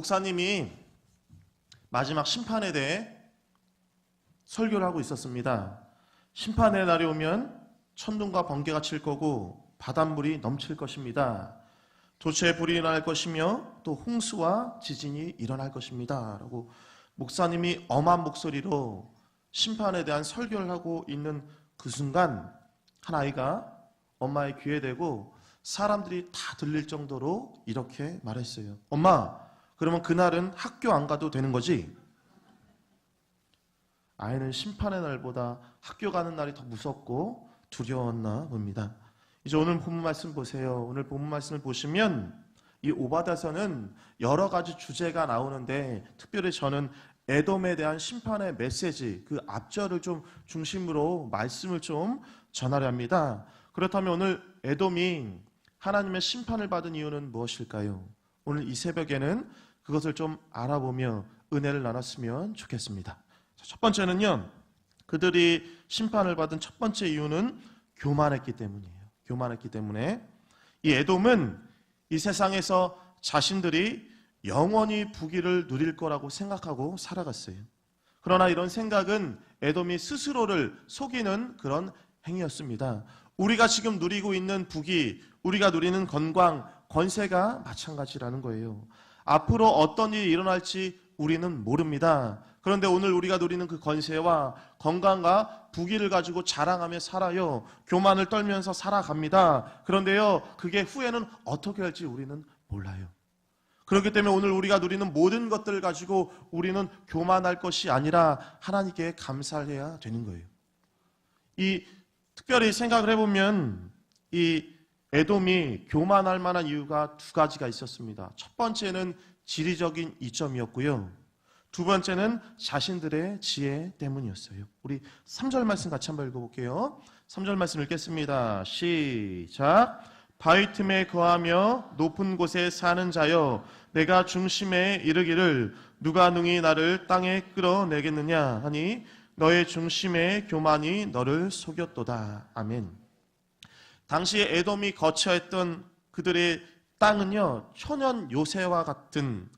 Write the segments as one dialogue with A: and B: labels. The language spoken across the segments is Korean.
A: 목사님이 마지막 심판에 대해 설교를 하고 있었습니다. 심판의 날이 오면 천둥과 번개가 칠 거고 바닷물이 넘칠 것입니다. 도처에 불이 일어날 것이며 또 홍수와 지진이 일어날 것입니다. 라고 목사님이 엄한 목소리로 심판에 대한 설교를 하고 있는 그 순간 한 아이가 엄마의 귀에 대고 사람들이 다 들릴 정도로 이렇게 말했어요. 엄마, 그러면 그날은 학교 안 가도 되는 거지? 아이는 심판의 날보다 학교 가는 날이 더 무섭고 두려웠나 봅니다. 이제 오늘 본문 말씀 보세요. 오늘 본문 말씀을 보시면 이 오바댜서는 여러 가지 주제가 나오는데 특별히 저는 에돔에 대한 심판의 메시지, 그 앞절을 좀 중심으로 말씀을 좀 전하려 합니다. 그렇다면 오늘 에돔이 하나님의 심판을 받은 이유는 무엇일까요? 오늘 이 새벽에는 그것을 좀 알아보며 은혜를 나눴으면 좋겠습니다. 첫 번째는요, 그들이 심판을 받은 첫 번째 이유는 교만했기 때문이에요. 교만했기 때문에 이 에돔은 이 세상에서 자신들이 영원히 부귀를 누릴 거라고 생각하고 살아갔어요. 그러나 이런 생각은 에돔이 스스로를 속이는 그런 행위였습니다. 우리가 지금 누리고 있는 부귀, 우리가 누리는 건강, 권세가 마찬가지라는 거예요. 앞으로 어떤 일이 일어날지 우리는 모릅니다. 그런데 오늘 우리가 누리는 그 권세와 건강과 부귀를 가지고 자랑하며 살아요. 교만을 떨면서 살아갑니다. 그런데요, 그게 후에는 어떻게 할지 우리는 몰라요. 그렇기 때문에 오늘 우리가 누리는 모든 것들을 가지고 우리는 교만할 것이 아니라 하나님께 감사해야 되는 거예요. 특별히 생각을 해보면 이 에돔이 교만할 만한 이유가 두 가지가 있었습니다. 첫 번째는 지리적인 이점이었고요. 두 번째는 자신들의 지혜 때문이었어요. 우리 3절 말씀 같이 한번 읽어볼게요. 3절 말씀 읽겠습니다. 시작. 바위 틈에 거하며 높은 곳에 사는 자여, 내가 중심에 이르기를 누가 능히 나를 땅에 끌어내겠느냐 하니 너의 중심의 교만이 너를 속였도다. 아멘. 당시에 에돔이 거처했던 그들의 땅은요, 천연 요새와 같은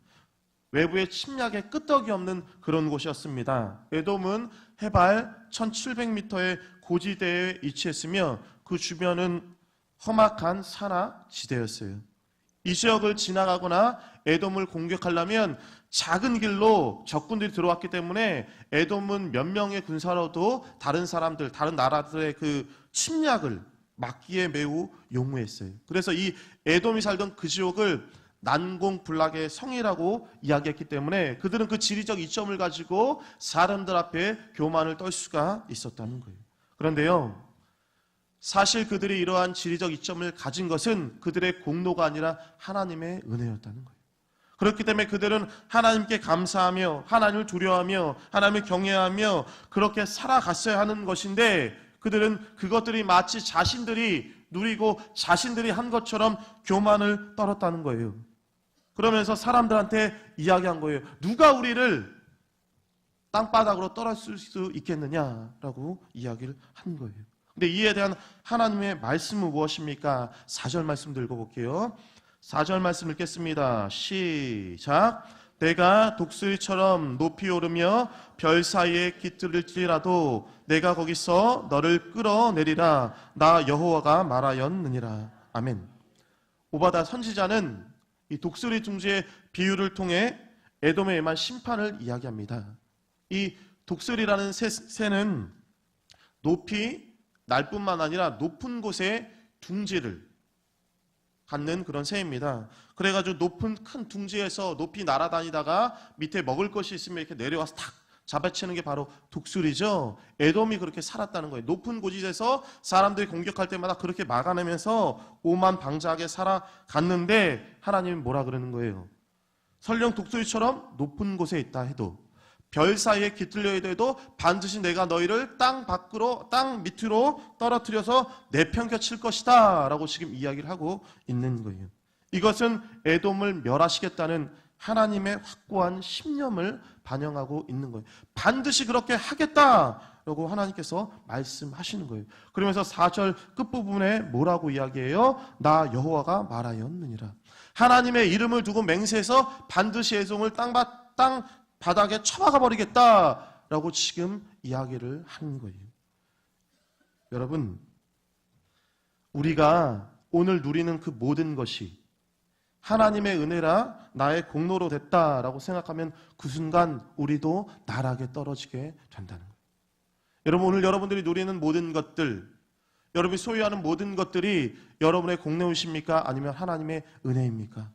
A: 외부의 침략의 끄떡이 없는 그런 곳이었습니다. 에돔은 해발 1700m의 고지대에 위치했으며 그 주변은 험악한 산악지대였어요. 이 지역을 지나가거나 에돔을 공격하려면 작은 길로 적군들이 들어왔기 때문에 에돔은 몇 명의 군사로도 다른 사람들, 다른 나라들의 그 침략을 막기에 매우 용무했어요. 그래서 이 에돔이 살던 그 지역을 난공불락의 성이라고 이야기했기 때문에 그들은 그 지리적 이점을 가지고 사람들 앞에 교만을 떨 수가 있었다는 거예요. 그런데요, 사실 그들이 이러한 지리적 이점을 가진 것은 그들의 공로가 아니라 하나님의 은혜였다는 거예요. 그렇기 때문에 그들은 하나님께 감사하며 하나님을 두려워하며 하나님을 경외하며 그렇게 살아갔어야 하는 것인데 그들은 그것들이 마치 자신들이 누리고 자신들이 한 것처럼 교만을 떨었다는 거예요. 그러면서 사람들한테 이야기한 거예요. 누가 우리를 땅바닥으로 떨었을 수 있겠느냐라고 이야기를 한 거예요. 근데 이에 대한 하나님의 말씀은 무엇입니까? 4절 말씀 읽어볼게요. 4절 말씀 읽겠습니다. 시작. 내가 독수리처럼 높이 오르며 별 사이에 깃들일지라도 내가 거기서 너를 끌어내리라. 나 여호와가 말하였느니라. 아멘. 오바댜 선지자는 이 독수리 둥지의 비유를 통해 에돔에 임한 심판을 이야기합니다. 이 독수리라는 새는 높이 날 뿐만 아니라 높은 곳에 둥지를 갖는 그런 새입니다. 그래가지고 높은 큰 둥지에서 높이 날아다니다가 밑에 먹을 것이 있으면 이렇게 내려와서 탁 잡아채는 게 바로 독수리죠. 에돔이 그렇게 살았다는 거예요. 높은 곳에서 사람들이 공격할 때마다 그렇게 막아내면서 오만방자하게 살아갔는데 하나님이 뭐라 그러는 거예요? 설령 독수리처럼 높은 곳에 있다 해도 별 사이에 깃들려 있다 해도 반드시 내가 너희를 땅 밑으로 떨어뜨려서 내팽겨칠 것이다 라고 지금 이야기를 하고 있는 거예요. 이것은 에돔을 멸하시겠다는 하나님의 확고한 신념을 반영하고 있는 거예요. 반드시 그렇게 하겠다라고 하나님께서 말씀하시는 거예요. 그러면서 4절 끝부분에 뭐라고 이야기해요? 나 여호와가 말하였느니라. 하나님의 이름을 두고 맹세해서 반드시 에돔을 땅 바닥에 쳐박아 버리겠다라고 지금 이야기를 하는 거예요. 여러분, 우리가 오늘 누리는 그 모든 것이 하나님의 은혜라 나의 공로로 됐다라고 생각하면 그 순간 우리도 나락에 떨어지게 된다는 거예요. 여러분, 오늘 여러분들이 누리는 모든 것들, 여러분이 소유하는 모든 것들이 여러분의 공로이십니까? 아니면 하나님의 은혜입니까?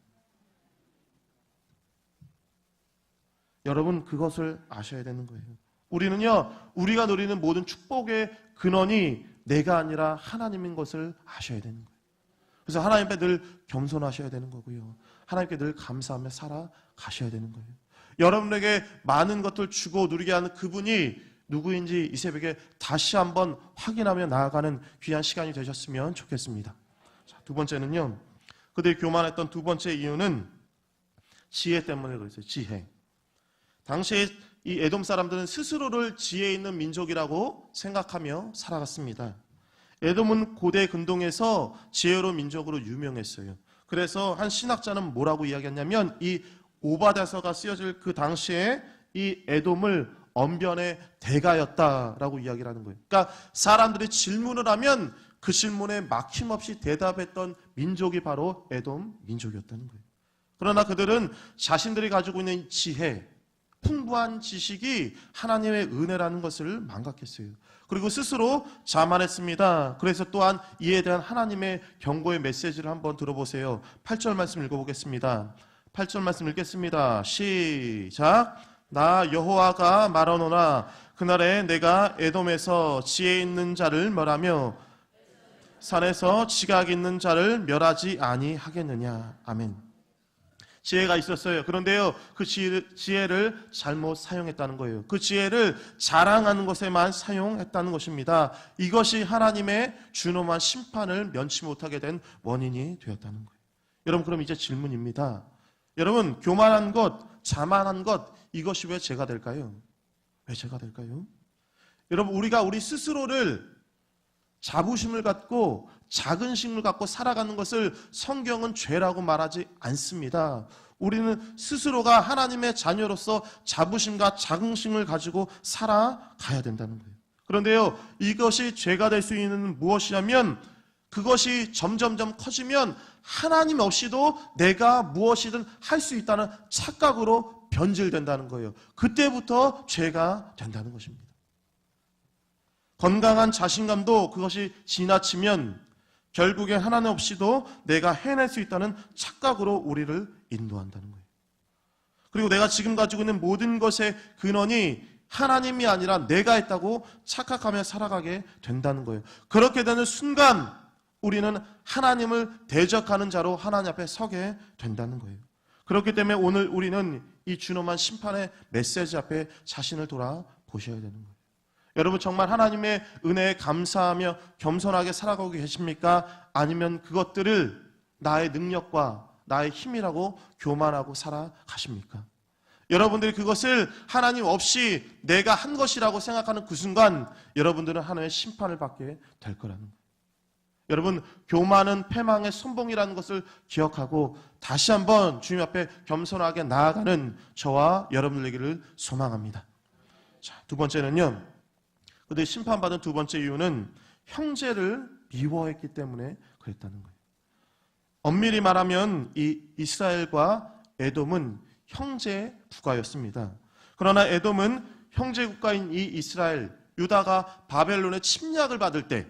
A: 여러분, 그것을 아셔야 되는 거예요. 우리는요, 우리가 누리는 모든 축복의 근원이 내가 아니라 하나님인 것을 아셔야 되는 거예요. 그래서 하나님 앞에 늘 겸손하셔야 되는 거고요. 하나님께 늘 감사하며 살아가셔야 되는 거예요. 여러분에게 많은 것들 주고 누리게 하는 그분이 누구인지 이 새벽에 다시 한번 확인하며 나아가는 귀한 시간이 되셨으면 좋겠습니다. 자, 두 번째는요. 그들이 교만했던 두 번째 이유는 지혜 때문에 그랬어요. 지혜. 당시에 이 에돔 사람들은 스스로를 지혜 있는 민족이라고 생각하며 살아갔습니다. 에돔은 고대 근동에서 지혜로운 민족으로 유명했어요. 그래서 한 신학자는 뭐라고 이야기했냐면 이 오바댜서가 쓰여질 그 당시에 이 에돔을 언변의 대가였다라고 이야기를 하는 거예요. 그러니까 사람들이 질문을 하면 그 질문에 막힘없이 대답했던 민족이 바로 에돔 민족이었다는 거예요. 그러나 그들은 자신들이 가지고 있는 지혜, 풍부한 지식이 하나님의 은혜라는 것을 망각했어요. 그리고 스스로 자만했습니다. 그래서 또한 이에 대한 하나님의 경고의 메시지를 한번 들어보세요. 8절 말씀 읽어보겠습니다. 8절 말씀 읽겠습니다. 시작. 나 여호와가 말하노라. 그날에 내가 에돔에서 지혜 있는 자를 멸하며 산에서 지각 있는 자를 멸하지 아니하겠느냐. 아멘. 지혜가 있었어요. 그런데요, 그 지혜를 잘못 사용했다는 거예요. 그 지혜를 자랑하는 것에만 사용했다는 것입니다. 이것이 하나님의 준엄한 심판을 면치 못하게 된 원인이 되었다는 거예요. 여러분, 그럼 이제 질문입니다. 여러분, 교만한 것, 자만한 것, 이것이 왜 죄가 될까요? 왜 죄가 될까요? 여러분, 우리가 우리 스스로를 자부심을 갖고 작은 심을 갖고 살아가는 것을 성경은 죄라고 말하지 않습니다. 우리는 스스로가 하나님의 자녀로서 자부심과 자긍심을 가지고 살아가야 된다는 거예요. 그런데요, 이것이 죄가 될 수 있는 무엇이냐면 그것이 점점점 커지면 하나님 없이도 내가 무엇이든 할 수 있다는 착각으로 변질된다는 거예요. 그때부터 죄가 된다는 것입니다. 건강한 자신감도 그것이 지나치면 결국에 하나님 없이도 내가 해낼 수 있다는 착각으로 우리를 인도한다는 거예요. 그리고 내가 지금 가지고 있는 모든 것의 근원이 하나님이 아니라 내가 했다고 착각하며 살아가게 된다는 거예요. 그렇게 되는 순간 우리는 하나님을 대적하는 자로 하나님 앞에 서게 된다는 거예요. 그렇기 때문에 오늘 우리는 이 준엄한 심판의 메시지 앞에 자신을 돌아보셔야 되는 거예요. 여러분, 정말 하나님의 은혜에 감사하며 겸손하게 살아가고 계십니까? 아니면 그것들을 나의 능력과 나의 힘이라고 교만하고 살아가십니까? 여러분들이 그것을 하나님 없이 내가 한 것이라고 생각하는 그 순간 여러분들은 하나님의 심판을 받게 될 거라는 거예요. 여러분, 교만은 패망의 선봉이라는 것을 기억하고 다시 한번 주님 앞에 겸손하게 나아가는 저와 여러분들 되기를 소망합니다. 자, 두 번째는요. 그들이 심판받은 두 번째 이유는 형제를 미워했기 때문에 그랬다는 거예요. 엄밀히 말하면 이 이스라엘과 에돔은 형제 국가였습니다. 그러나 에돔은 형제 국가인 이 이스라엘, 유다가 바벨론의 침략을 받을 때,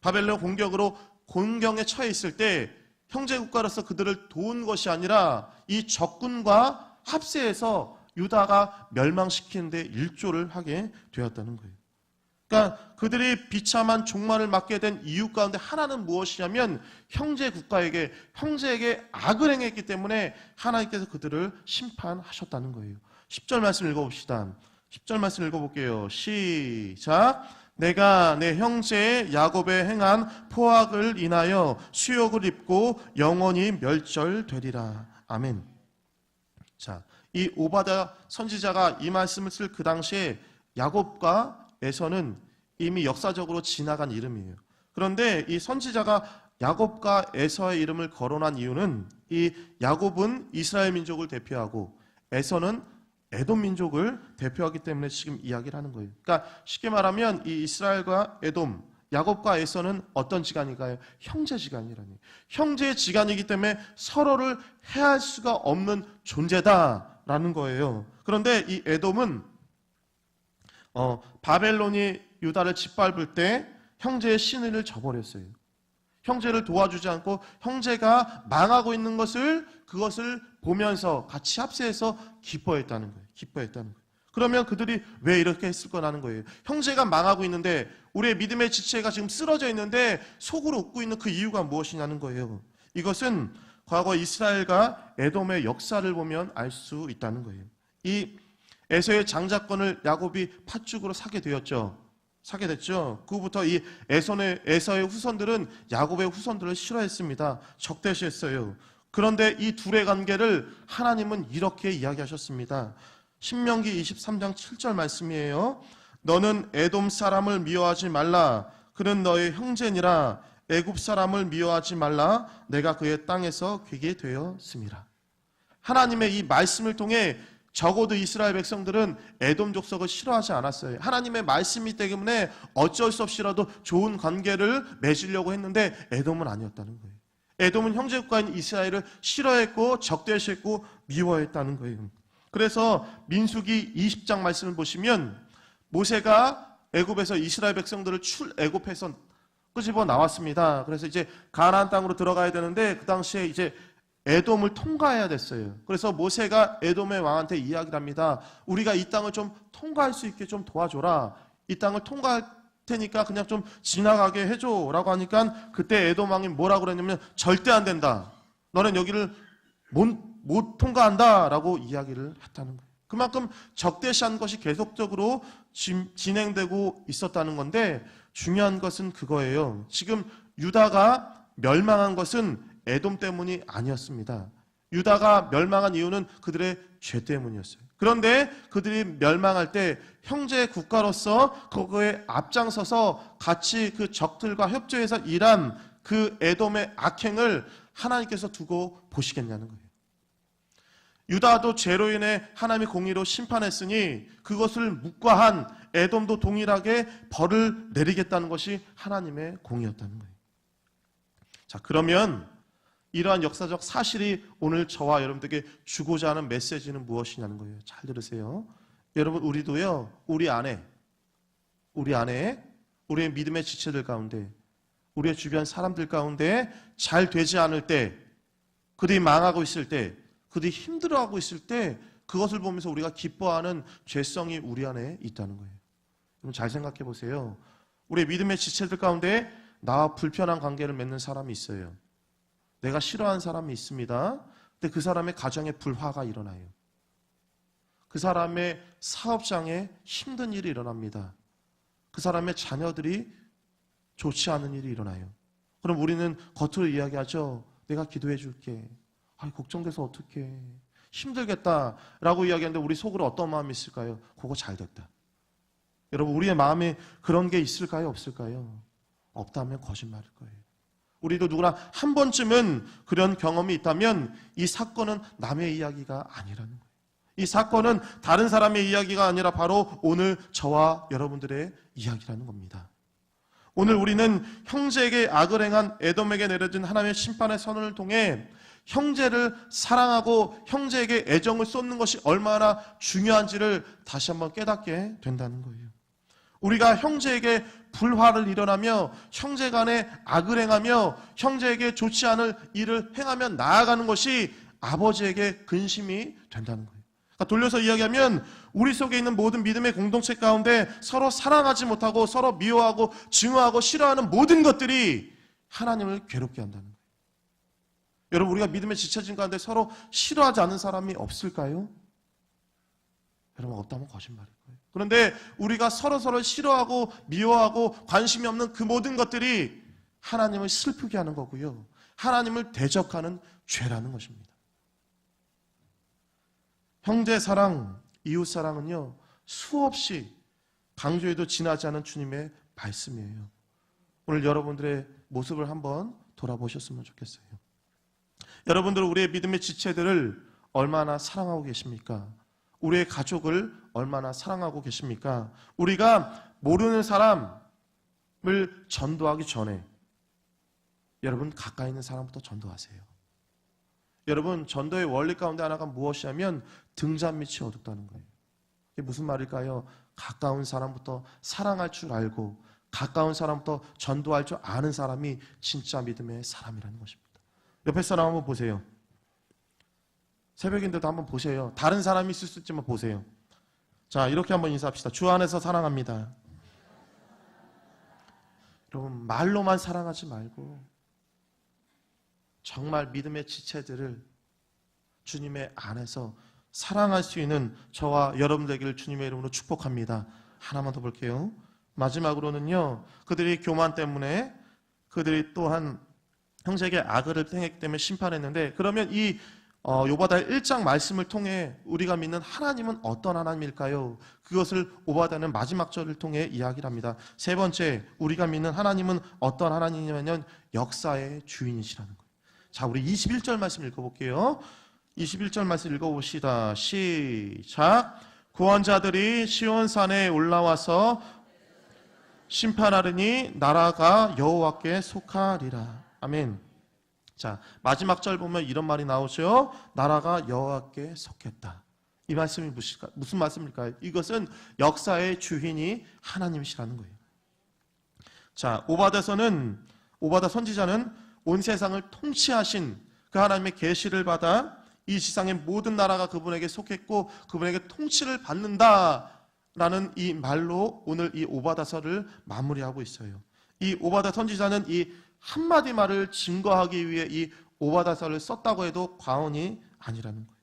A: 바벨론 공격으로 곤경에 처해 있을 때 형제 국가로서 그들을 도운 것이 아니라 이 적군과 합세해서 유다가 멸망시키는 데 일조를 하게 되었다는 거예요. 그러니까 그들이 비참한 종말을 맞게 된 이유 가운데 하나는 무엇이냐면 형제 국가에게, 형제에게 악을 행했기 때문에 하나님께서 그들을 심판하셨다는 거예요. 10절 말씀 읽어봅시다. 10절 말씀 읽어볼게요. 시작. 내가 내 형제 야곱에 행한 포악을 인하여 수욕을 입고 영원히 멸절되리라. 아멘. 자, 이 오바댜 선지자가 이 말씀을 쓸 그 당시에 야곱과 에서는 이미 역사적으로 지나간 이름이에요. 그런데 이 선지자가 야곱과 에서의 이름을 거론한 이유는 이 야곱은 이스라엘 민족을 대표하고 에서는 에돔 민족을 대표하기 때문에 지금 이야기를 하는 거예요. 그러니까 쉽게 말하면 이 이스라엘과 에돔, 야곱과 에서는 어떤 지간인가요? 형제 지간이라니. 형제의 지간이기 때문에 서로를 해할 수가 없는 존재다라는 거예요. 그런데 이 에돔은 바벨론이 유다를 짓밟을 때 형제의 신의를 저버렸어요. 형제를 도와주지 않고 형제가 망하고 있는 그것을 보면서 같이 합세해서 기뻐했다는 거예요. 그러면 그들이 왜 이렇게 했을 거라는 거예요. 형제가 망하고 있는데 우리의 믿음의 지체가 지금 쓰러져 있는데 속으로 웃고 있는 그 이유가 무엇이냐는 거예요. 이것은 과거 이스라엘과 에돔의 역사를 보면 알 수 있다는 거예요. 이 에서의 장자권을 야곱이 팥죽으로 사게 됐죠. 그 후부터 이 에서의 후손들은 야곱의 후손들을 싫어했습니다. 적대시했어요. 그런데 이 둘의 관계를 하나님은 이렇게 이야기하셨습니다. 신명기 23장 7절 말씀이에요. 너는 에돔 사람을 미워하지 말라. 그는 너의 형제니라. 애굽 사람을 미워하지 말라. 내가 그의 땅에서 귀게 되었음이라. 하나님의 이 말씀을 통해 적어도 이스라엘 백성들은 에돔 족속을 싫어하지 않았어요. 하나님의 말씀이 때문에 어쩔 수 없이라도 좋은 관계를 맺으려고 했는데 에돔은 아니었다는 거예요. 에돔은 형제국가인 이스라엘을 싫어했고 적대시했고 미워했다는 거예요. 그래서 민수기 20장 말씀을 보시면 모세가 애굽에서 이스라엘 백성들을 출애굽해서 끄집어 나왔습니다. 그래서 이제 가나안 땅으로 들어가야 되는데 그 당시에 이제 에돔을 통과해야 됐어요. 그래서 모세가 에돔의 왕한테 이야기를 합니다. 우리가 이 땅을 좀 통과할 수 있게 좀 도와줘라. 이 땅을 통과할 테니까 그냥 좀 지나가게 해줘 라고 하니까 그때 에돔 왕이 뭐라고 그랬냐면 절대 안 된다. 너는 여기를 못 통과한다 라고 이야기를 했다는 거예요. 그만큼 적대시한 것이 계속적으로 진행되고 있었다는 건데 중요한 것은 그거예요. 지금 유다가 멸망한 것은 에돔 때문이 아니었습니다. 유다가 멸망한 이유는 그들의 죄 때문이었어요. 그런데 그들이 멸망할 때 형제 국가로서 그거에 앞장서서 같이 그 적들과 협조해서 일한 그 에돔의 악행을 하나님께서 두고 보시겠냐는 거예요. 유다도 죄로 인해 하나님이 공의로 심판했으니 그것을 묵과한 에돔도 동일하게 벌을 내리겠다는 것이 하나님의 공의였다는 거예요. 자, 그러면 이러한 역사적 사실이 오늘 저와 여러분들에게 주고자 하는 메시지는 무엇이냐는 거예요. 잘 들으세요. 여러분, 우리도요, 우리 안에 우리의 믿음의 지체들 가운데, 우리의 주변 사람들 가운데 잘 되지 않을 때, 그들이 망하고 있을 때, 그들이 힘들어하고 있을 때, 그것을 보면서 우리가 기뻐하는 죄성이 우리 안에 있다는 거예요. 여러분, 잘 생각해 보세요. 우리의 믿음의 지체들 가운데 나와 불편한 관계를 맺는 사람이 있어요. 내가 싫어하는 사람이 있습니다. 근데 그 사람의 가정에 불화가 일어나요. 그 사람의 사업장에 힘든 일이 일어납니다. 그 사람의 자녀들이 좋지 않은 일이 일어나요. 그럼 우리는 겉으로 이야기하죠. 내가 기도해 줄게. 걱정돼서 어떡해. 힘들겠다라고 이야기하는데 우리 속으로 어떤 마음이 있을까요? 그거 잘 됐다. 여러분, 우리의 마음에 그런 게 있을까요? 없을까요? 없다면 거짓말일 거예요. 우리도 누구나 한 번쯤은 그런 경험이 있다면 이 사건은 남의 이야기가 아니라는 거예요. 이 사건은 다른 사람의 이야기가 아니라 바로 오늘 저와 여러분들의 이야기라는 겁니다. 오늘 우리는 형제에게 악을 행한 에돔에게 내려진 하나님의 심판의 선언을 통해 형제를 사랑하고 형제에게 애정을 쏟는 것이 얼마나 중요한지를 다시 한번 깨닫게 된다는 거예요. 우리가 형제에게 불화를 일어나며 형제 간에 악을 행하며 형제에게 좋지 않을 일을 행하며 나아가는 것이 아버지에게 근심이 된다는 거예요. 그러니까 돌려서 이야기하면 우리 속에 있는 모든 믿음의 공동체 가운데 서로 사랑하지 못하고 서로 미워하고 증오하고 싫어하는 모든 것들이 하나님을 괴롭게 한다는 거예요. 여러분, 우리가 믿음의 지체진 가운데 서로 싫어하지 않는 사람이 없을까요? 여러분, 없다면 거짓말일 거예요. 그런데 우리가 서로서로 싫어하고 미워하고 관심이 없는 그 모든 것들이 하나님을 슬프게 하는 거고요. 하나님을 대적하는 죄라는 것입니다. 형제 사랑, 이웃 사랑은요, 수없이 강조해도 지나지 않은 주님의 말씀이에요. 오늘 여러분들의 모습을 한번 돌아보셨으면 좋겠어요. 여러분들 우리의 믿음의 지체들을 얼마나 사랑하고 계십니까? 우리의 가족을 얼마나 사랑하고 계십니까? 우리가 모르는 사람을 전도하기 전에 여러분 가까이 있는 사람부터 전도하세요. 여러분 전도의 원리 가운데 하나가 무엇이냐면 등잔 밑이 어둡다는 거예요. 이게 무슨 말일까요? 가까운 사람부터 사랑할 줄 알고 가까운 사람부터 전도할 줄 아는 사람이 진짜 믿음의 사람이라는 것입니다. 옆에 사람 한번 보세요. 새벽인데도 한번 보세요. 다른 사람이 있을 수 있지만 보세요. 자, 이렇게 한번 인사합시다. 주 안에서 사랑합니다. 여러분 말로만 사랑하지 말고 정말 믿음의 지체들을 주님의 안에서 사랑할 수 있는 저와 여러분 되기를 주님의 이름으로 축복합니다. 하나만 더 볼게요. 마지막으로는요, 그들이 교만 때문에 그들이 또한 형제에게 악을 행했기 때문에 심판했는데, 그러면 이 오바다 1장 말씀을 통해 우리가 믿는 하나님은 어떤 하나님일까요? 그것을 오바다는 마지막 절을 통해 이야기를 합니다. 세 번째, 우리가 믿는 하나님은 어떤 하나님이냐면 역사의 주인이시라는 거예요. 자, 우리 21절 말씀 읽어볼게요. 21절 말씀 읽어봅시다. 시작. 구원자들이 시온산에 올라와서 심판하리니 나라가 여호와께 속하리라. 아멘. 자, 마지막 절 보면 이런 말이 나오죠. 나라가 여호와께 속했다. 이 말씀이 무슨 말씀일까요? 이것은 역사의 주인이 하나님이시라는 거예요. 자, 오바다 선지자는 온 세상을 통치하신 그 하나님의 계시를 받아 이 지상의 모든 나라가 그분에게 속했고 그분에게 통치를 받는다라는 이 말로 오늘 이 오바다서를 마무리하고 있어요. 이 오바다 선지자는 이 한마디 말을 증거하기 위해 이 오바다서를 썼다고 해도 과언이 아니라는 거예요.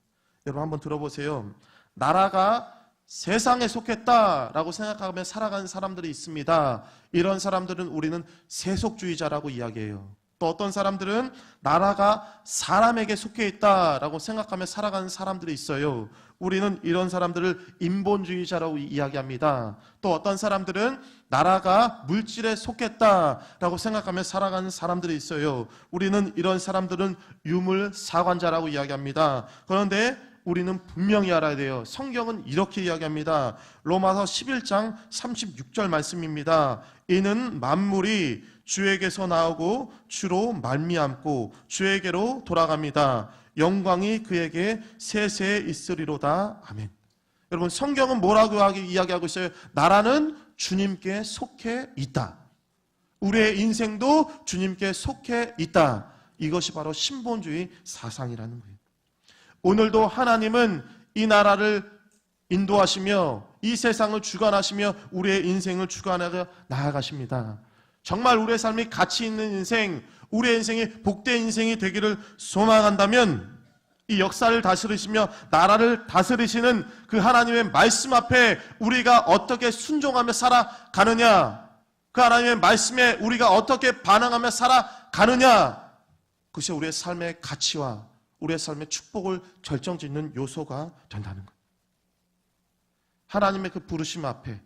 A: 여러분 한번 들어보세요. 나라가 세상에 속했다라고 생각하며 살아가는 사람들이 있습니다. 이런 사람들은 우리는 세속주의자라고 이야기해요. 또 어떤 사람들은 나라가 사람에게 속해 있다라고 생각하며 살아가는 사람들이 있어요. 우리는 이런 사람들을 인본주의자라고 이야기합니다. 또 어떤 사람들은 나라가 물질에 속했다라고 생각하며 살아가는 사람들이 있어요. 우리는 이런 사람들은 유물사관자라고 이야기합니다. 그런데 우리는 분명히 알아야 돼요. 성경은 이렇게 이야기합니다. 로마서 11장 36절 말씀입니다. 이는 만물이 주에게서 나오고 주로 말미암고 주에게로 돌아갑니다. 영광이 그에게 세세에 있으리로다. 아멘. 여러분 성경은 뭐라고 이야기하고 있어요? 나라는 주님께 속해 있다. 우리의 인생도 주님께 속해 있다. 이것이 바로 신본주의 사상이라는 거예요. 오늘도 하나님은 이 나라를 인도하시며 이 세상을 주관하시며 우리의 인생을 주관하여 나아가십니다. 정말 우리의 삶이 가치 있는 인생, 우리의 인생이 복된 인생이 되기를 소망한다면 이 역사를 다스리시며 나라를 다스리시는 그 하나님의 말씀 앞에 우리가 어떻게 순종하며 살아가느냐, 그 하나님의 말씀에 우리가 어떻게 반응하며 살아가느냐, 그것이 우리의 삶의 가치와 우리의 삶의 축복을 결정짓는 요소가 된다는 거예요. 하나님의 그 부르심 앞에,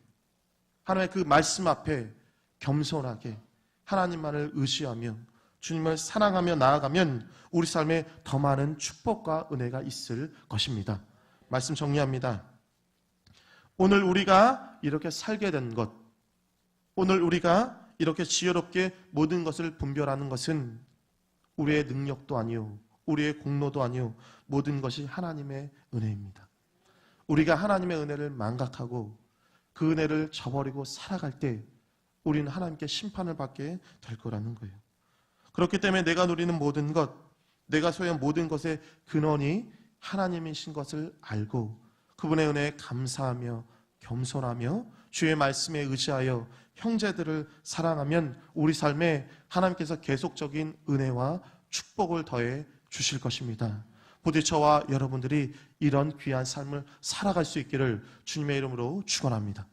A: 하나님의 그 말씀 앞에 겸손하게 하나님만을 의지하며 주님을 사랑하며 나아가면 우리 삶에 더 많은 축복과 은혜가 있을 것입니다. 말씀 정리합니다. 오늘 우리가 이렇게 살게 된 것, 오늘 우리가 이렇게 지혜롭게 모든 것을 분별하는 것은 우리의 능력도 아니요, 우리의 공로도 아니요, 모든 것이 하나님의 은혜입니다. 우리가 하나님의 은혜를 망각하고 그 은혜를 저버리고 살아갈 때 우리는 하나님께 심판을 받게 될 거라는 거예요. 그렇기 때문에 내가 누리는 모든 것, 내가 소유한 모든 것의 근원이 하나님이신 것을 알고 그분의 은혜에 감사하며 겸손하며 주의 말씀에 의지하여 형제들을 사랑하면 우리 삶에 하나님께서 계속적인 은혜와 축복을 더해 주실 것입니다. 부디 저와 여러분들이 이런 귀한 삶을 살아갈 수 있기를 주님의 이름으로 축원합니다.